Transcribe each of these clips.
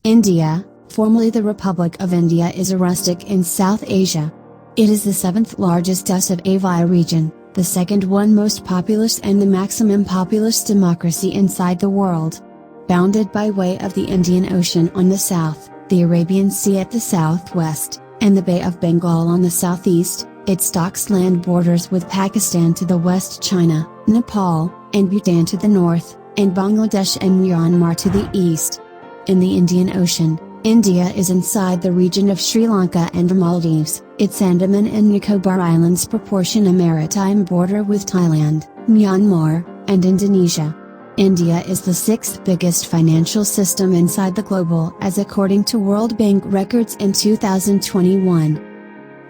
India, formerly the Republic of India, is a rustic in South Asia. It is the 7th largest South Asia region, the second one most populous and the maximum populous democracy inside the world. Bounded by way of the Indian Ocean on the south, the Arabian Sea at the southwest, and the Bay of Bengal on the southeast, it stalks land borders with Pakistan to the west, China, Nepal, and Bhutan to the north, and Bangladesh and Myanmar to the east. In the Indian Ocean, India is inside the region of Sri Lanka and the Maldives. Its Andaman and Nicobar Islands proportion a maritime border with Thailand, Myanmar, and Indonesia. India is the 6th biggest financial system inside the global, as according to World Bank records in 2021.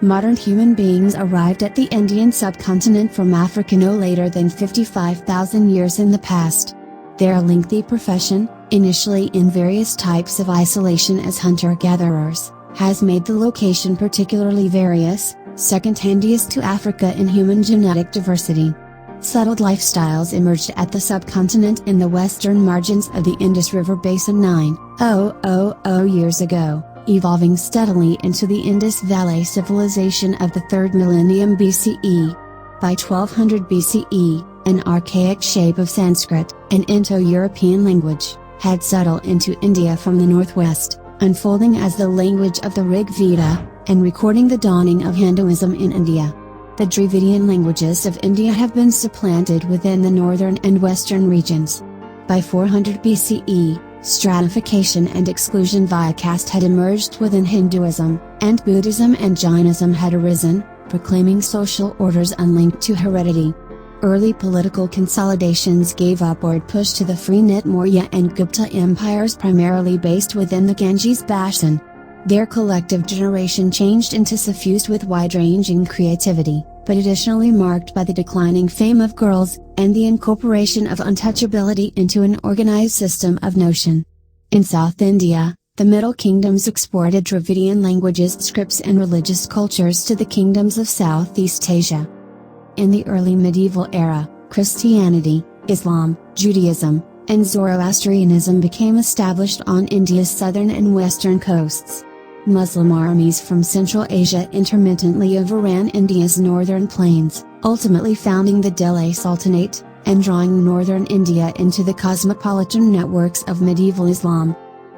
Modern human beings arrived at the Indian subcontinent from Africa no later than 55,000 years in the past. Their lengthy profession, initially in various types of isolation as hunter-gatherers, has made the location particularly various, second handiest to Africa in human genetic diversity. Settled lifestyles emerged at the subcontinent in the western margins of the Indus River basin 9,000 years ago, evolving steadily into the Indus Valley civilization of the 3rd millennium BCE. By 1200 BCE, an archaic shape of Sanskrit, an Indo-European language, had settled into India from the northwest, unfolding as the language of the Rig Veda, and recording the dawning of Hinduism in India. The Dravidian languages of India have been supplanted within the northern and western regions. By 400 BCE, stratification and exclusion via caste had emerged within Hinduism, and Buddhism and Jainism had arisen, proclaiming social orders unlinked to heredity. Early political consolidations gave upward push to the free-knit Maurya and Gupta empires primarily based within the Ganges basin. Their collective generation changed into suffused with wide-ranging creativity, but additionally marked by the declining fame of girls, and the incorporation of untouchability into an organized system of notion. In South India, the Middle Kingdoms exported Dravidian languages, scripts and religious cultures to the kingdoms of Southeast Asia. In the early medieval era, Christianity, Islam, Judaism, and Zoroastrianism became established on India's southern and western coasts. Muslim armies from Central Asia intermittently overran India's northern plains, ultimately founding the Delhi Sultanate, and drawing northern India into the cosmopolitan networks of medieval Islam.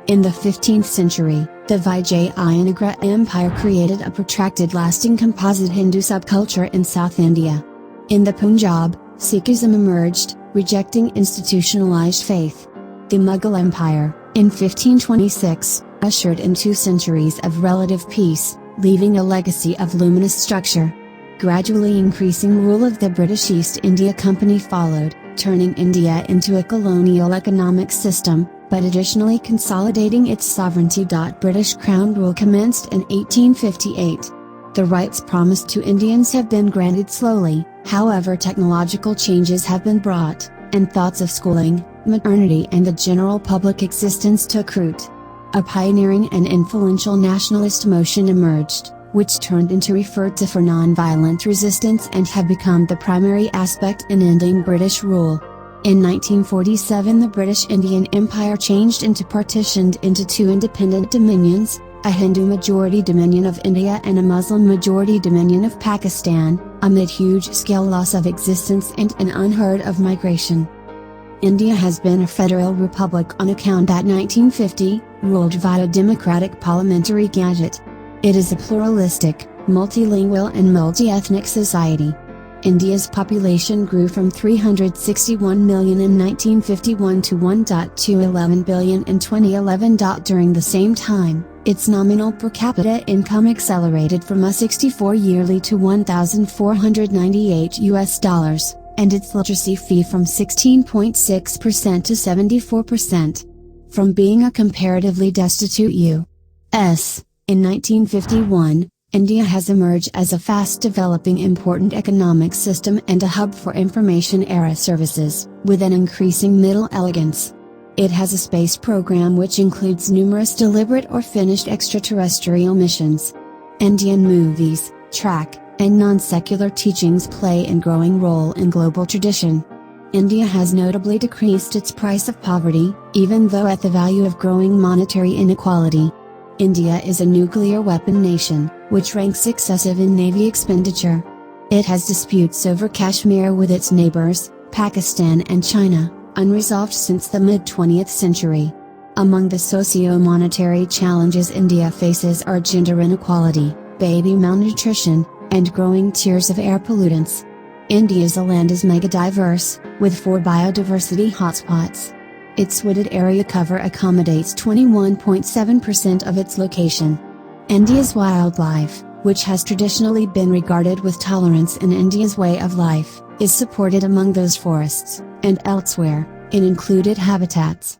In the 15th century, the Vijayanagara Empire created a protracted lasting composite Hindu subculture in South India. In the Punjab, Sikhism emerged, rejecting institutionalized faith. The Mughal Empire, in 1526, ushered in 2 centuries of relative peace, leaving a legacy of luminous structure. Gradually increasing rule of the British East India Company followed, turning India into a colonial economic system, but additionally consolidating its sovereignty. British Crown rule commenced in 1858. The rights promised to Indians have been granted slowly, however technological changes have been brought, and thoughts of schooling, maternity and the general public existence took root. A pioneering and influential nationalist motion emerged, which turned into referred to for non-violent resistance and have become the primary aspect in ending British rule. In 1947 the British Indian Empire changed into partitioned into 2 independent dominions, a Hindu-majority Dominion of India and a Muslim-majority Dominion of Pakistan, amid huge-scale loss of existence and an unheard-of migration. India has been a federal republic on account that 1950, ruled via democratic parliamentary gadget. It is a pluralistic, multilingual and multi-ethnic society. India's population grew from 361 million in 1951 to 1.211 billion in 2011. During the same time, its nominal per capita income accelerated from $64 yearly to $1,498, and its literacy fee from 16.6% to 74%. From being a comparatively destitute U.S. in 1951, India has emerged as a fast-developing important economic system and a hub for information-era services, with an increasing middle elegance. It has a space program which includes numerous deliberate or finished extraterrestrial missions. Indian movies, track, and non-secular teachings play a growing role in global tradition. India has notably decreased its price of poverty, even though at the value of growing monetary inequality. India is a nuclear weapon nation, which ranks excessive in navy expenditure. It has disputes over Kashmir with its neighbors, Pakistan and China, unresolved since the mid-20th century. Among the socio-monetary challenges India faces are gender inequality, baby malnutrition, and growing tiers of air pollutants. India's land is mega-diverse, with 4 biodiversity hotspots. Its wooded area cover accommodates 21.7% of its location. India's wildlife, which has traditionally been regarded with tolerance in India's way of life, is supported among those forests, and elsewhere, in included habitats.